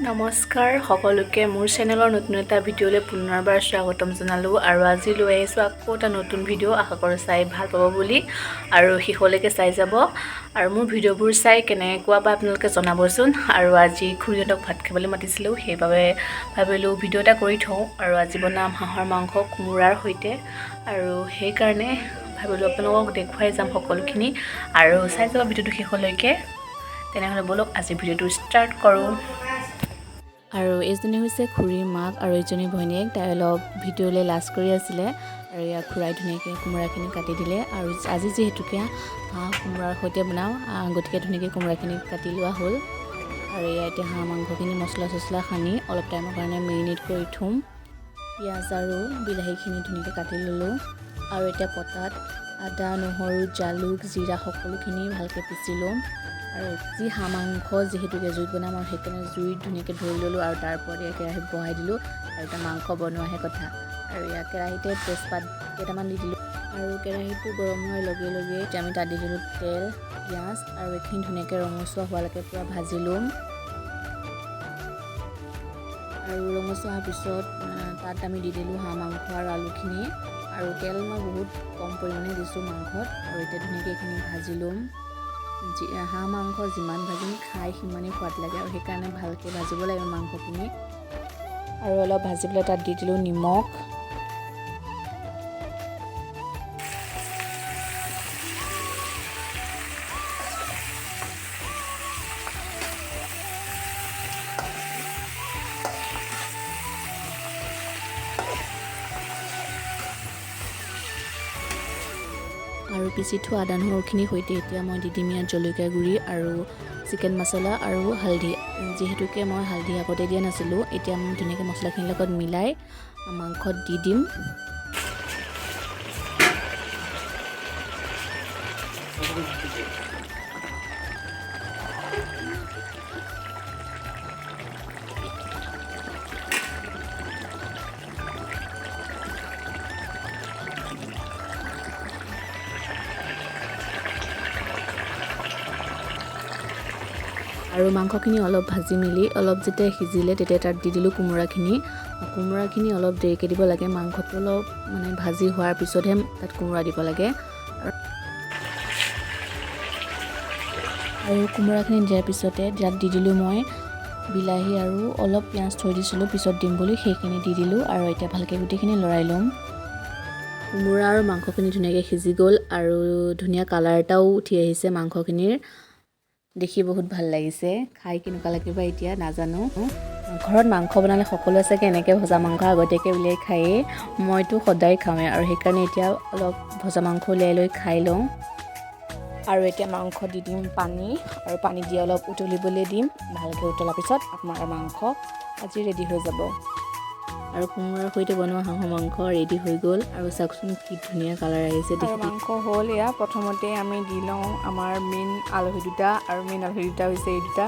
নমস্কাৰ সকলোকে মোৰ চেনেলৰ নতুন এটা ভিডিঅ'লৈ পুনৰবাৰ স্বাগতম জনালোঁ আৰু আজি লৈ আহিছোঁ আকৌ এটা নতুন ভিডিঅ' আশা কৰোঁ চাই ভাল পাব বুলি আৰু শেষলৈকে চাই যাব আৰু মোৰ ভিডিঅ'বোৰ চাই কেনেকুৱা বা আপোনালোকে জনাবচোন আৰু আজি খুৰীহঁতক ভাত খাবলৈ মাতিছিলোঁ সেইবাবে ভাবিলোঁ ভিডিঅ' এটা কৰি থওঁ আৰু আজি বনাম হাঁহৰ মাংস কোমোৰাৰ সৈতে আৰু সেইকাৰণে ভাবিলোঁ আপোনালোকক দেখুৱাই যাম সকলোখিনি আৰু চাই যাব ভিডিঅ'টো শেষলৈকে তেনেহ'লে বলক আজি ভিডিঅ'টো ষ্টাৰ্ট কৰোঁ আৰু এইজনী হৈছে খুৰীৰ মাক আৰু এইজনী ভনীয়েক তাই অলপ ভিডিঅ'লৈ লাজ কৰি আছিলে আৰু ইয়াক খুৰাই ধুনীয়াকৈ কোমোৰাখিনি কাটি দিলে আৰু আজি যিহেতুকে হাঁহ কোমোৰাৰ সৈতে বনাওঁ গতিকে ধুনীয়াকৈ কোমোৰাখিনি কাটি লোৱা হ'ল আৰু এয়া এতিয়া হাঁহ মাংসখিনি মছলা চছলা সানি অলপ টাইমৰ কাৰণে মেৰিনেট কৰি থ'ম পিঁয়াজ আৰু বিলাহীখিনি ধুনীয়াকৈ কাটি ল'লোঁ আৰু এতিয়া পটাত আদা নহৰু জালুক জিৰা সকলোখিনি ভালকৈ পিচি ল'ম আৰু যি হাঁহ মাংস যিহেতুকে জুইত বনাম আৰু সেইকাৰণে জুইত ধুনীয়াকৈ ধৰি ল'লোঁ আৰু তাৰ ওপৰত কেৰাহীত বহাই দিলোঁ আৰু এতিয়া মাংস বনোৱাহে কথা আৰু ইয়াত কেৰাহীতে তেজপাত কেইটামান দি দিলোঁ আৰু কেৰাহীটো গৰম হোৱাৰ লগে লগে এতিয়া আমি তাত দি দিলোঁ তেল পিঁয়াজ আৰু এইখিনি ধুনীয়াকৈ ৰঙচুৱা হোৱালৈকে পূৰা ভাজি ল'ম আৰু ৰঙচুৱা হোৱাৰ পিছত তাত আমি দি দিলোঁ হাঁহ মাংস আৰু আলুখিনি আৰু তেল মই বহুত কম পৰিমাণে দিছোঁ মাংসত আৰু এতিয়া ধুনীয়াকৈ এইখিনি ভাজি ল'ম হাঁহ মাংস যিমান ভাজিম খাই সিমানেই সোৱাদ লাগে আৰু সেইকাৰণে ভালকৈ ভাজিব লাগিব মাংসখিনি আৰু অলপ ভাজি পেলাই তাত দি দিলোঁ নিমখ আৰু পিচি থোৱা আদা নহৰুখিনিৰ সৈতে এতিয়া মই দি দিম ইয়াত জলকীয়া গুড়ি আৰু চিকেন মছলা আৰু হালধি যিহেতুকে মই হালধি আগতে দিয়া নাছিলোঁ এতিয়া মই ধুনীয়াকৈ মছলাখিনিৰ লগত মিলাই মাংসত দি দিম আৰু মাংসখিনি অলপ ভাজি মেলি অলপ যেতিয়া সিজিলে তেতিয়া তাত দি দিলোঁ কোমোৰাখিনি অলপ দেৰিকৈ দিব লাগে মাংসটো অলপ মানে ভাজি হোৱাৰ পিছতহে তাত কোমোৰা দিব লাগে আৰু কোমোৰাখিনি দিয়াৰ পিছতে তাত দি দিলোঁ মই বিলাহী আৰু অলপ পিঁয়াজ থৈ দিছিলোঁ পিছত দিম বুলি সেইখিনি দি দিলোঁ আৰু এতিয়া ভালকৈ গোটেইখিনি লৰাই ল'ম কোমোৰা আৰু মাংসখিনি ধুনীয়াকৈ সিজি গ'ল আৰু ধুনীয়া কালাৰ এটাও উঠি আহিছে মাংসখিনিৰ দেখি বহুত ভাল লাগিছে খাই কেনেকুৱা লাগিব এতিয়া নাজানো ঘৰত মাংস বনালে সকলোৱে চাগে এনেকৈ ভজা মাংস আগতীয়াকৈ উলিয়াই খায়েই মইতো সদায় খাওঁৱেই আৰু সেইকাৰণে এতিয়া অলপ ভজা মাংস উলিয়াই লৈ খাই লওঁ আৰু এতিয়া মাংস দি দিম পানী আৰু পানী দি অলপ উতলিবলৈ দিম ভালকৈ উতলাৰ পিছত আপোনাৰ মাংস আজি ৰেডি হৈ যাব আৰু কোমোৰাৰ সৈতে বনোৱা হাঁহৰ মাংস ৰেডি হৈ গ'ল আৰু চাওকচোন কি ধুনীয়া কালাৰ আহিছে আৰু মাংস হ'ল এয়া প্ৰথমতে আমি দি লওঁ আমাৰ মেইন আলহী দুটা আৰু মেইন আলহী দুটা হৈছে এই দুটা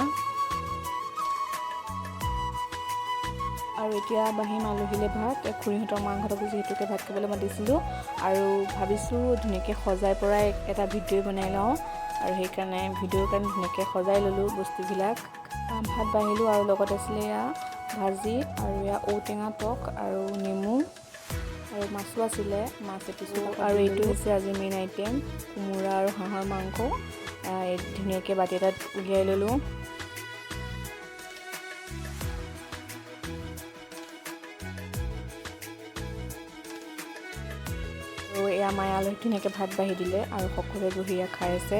আৰু এতিয়া বাঢ়িম আলহীলৈ ভাত খুৰীহঁতৰ মাংসটোকো যিহেতুকে ভাত খাবলৈ মাতিছিলোঁ আৰু ভাবিছোঁ ধুনীয়াকৈ সজাই পৰাই এটা ভিডিঅ' বনাই লওঁ আৰু সেইকাৰণে ভিডিঅ'ৰ কাৰণে ধুনীয়াকৈ সজাই ল'লোঁ বস্তুবিলাক ভাত বাঢ়িলোঁ আৰু লগত আছিলে এয়া ভাজি আৰু এয়া ঔটেঙা টক আৰু নেমু আৰু মাছো আছিলে মাছ এপিছো আৰু এইটো হৈছে আজি মেইন আইটেম কোমোৰা আৰু হাঁহৰ মাংস ধুনীয়াকৈ বাতি এটাত উলিয়াই ল'লোঁ আৰু এয়া মায়ে আলহীক ধুনীয়াকৈ ভাত বাঢ়ি দিলে আৰু সকলোৱে বহি খাই আছে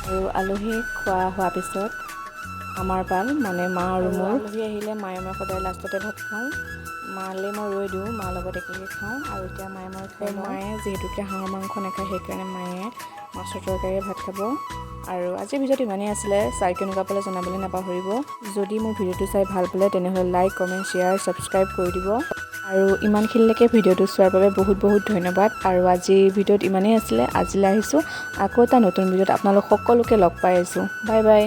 আৰু আলহী খোৱা হোৱাৰ পিছত আমাৰ পাল মানে মা আৰু মোৰ আলহী আহিলে মায়ে মই সদায় লাষ্টতে ভাত খাওঁ মালৈ মই ৰৈ দিওঁ মাৰ লগত একেলগে খাওঁ আৰু এতিয়া মায়ে মই খাই মায়ে যিহেতুকে হাঁহৰ মাংস নাখায় সেইকাৰণে মায়ে মাছৰ তৰকাৰীৰে ভাত খাব আৰু আজিৰ ভিডিঅ'টো ইমানেই আছিলে চাই কেনেকুৱা পালে জনাবলৈ নাপাহৰিব যদি মোৰ ভিডিঅ'টো চাই ভাল পালে তেনেহ'লে লাইক কমেণ্ট শ্বেয়াৰ ছাবস্ক্ৰাইব কৰি দিব আৰু ইমানখিনিলৈকে ভিডিঅ'টো চোৱাৰ বাবে বহুত বহুত ধন্যবাদ আৰু আজিৰ ভিডিঅ'ত ইমানেই আছিলে আজিলৈ আহিছোঁ আকৌ এটা নতুন ভিডিঅ'ত আপোনালোক সকলোকে লগ পাই আছোঁ বাই বাই